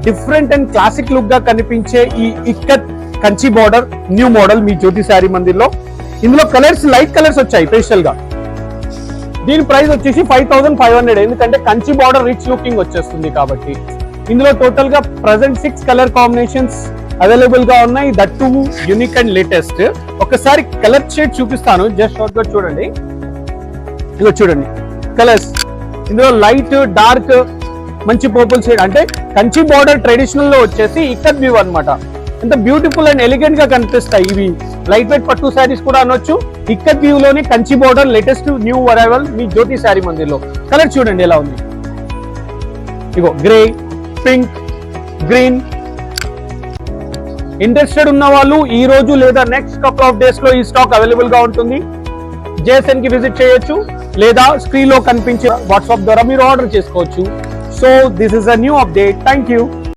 Different and classic look గా కనిపించే ఈ Ikat Kanchi border new model మీ జ్యోతి శారీ మందిర్ లో. ఇందులో కలర్స్ లైట్ కలర్స్ వచ్చాయి స్పెషల్ గా. దీని ప్రైస్ వచ్చేసి 5500, ఎందుకంటే కంచి బార్డర్ రిచ్ లుకింగ్ వచ్చేస్తుంది కాబట్టి. ఇందులో టోటల్ గా ప్రెసెంట్ 6 కలర్ కాంబినేషన్స్ అవైలబుల్ గా ఉన్నాయి, that to unique and latest. ఒకసారి కలర్ షేడ్ చూపిస్తాను, జస్ట్ షార్ట్ గా చూడండి. ఇదిగో చూడండి కలర్స్. ఇందులో లైట్, డార్క్, మంచి పర్పుల్ షేడ్, అంటే కంచి బార్డర్ ట్రెడిషనల్ లో వచ్చేసి ఇక్కత్ వ్యూ అన్నమాట. ఎంత బ్యూటిఫుల్ అండ్ ఎలిగెంట్ గా కనిపిస్తాయి ఇవి. లైట్ వెయిట్ పట్టు శారీస్ కూడా అనొచ్చు. ఇక్కత్ వ్యూ లోని Kanchi border latest new arrival మీ జ్యోతి శారీ మందిర్ లో. కలర్ చూడండి ఎలా ఉంది. ఇగో గ్రే, పింక్, గ్రీన్. ఇంట్రెస్టెడ్ ఉన్న వాళ్ళు ఈ రోజు లేదా నెక్స్ట్ కపుల్ ఆఫ్ డేస్ లో ఈ స్టాక్ అవైలబుల్ గా ఉంటుంది. JSN కి విజిట్ చేయొచ్చు, లేదా స్క్రీన్ లో కనిపించే వాట్సాప్ ద్వారా మీరు ఆర్డర్ చేసుకోవచ్చు. So this is a new update. Thank you.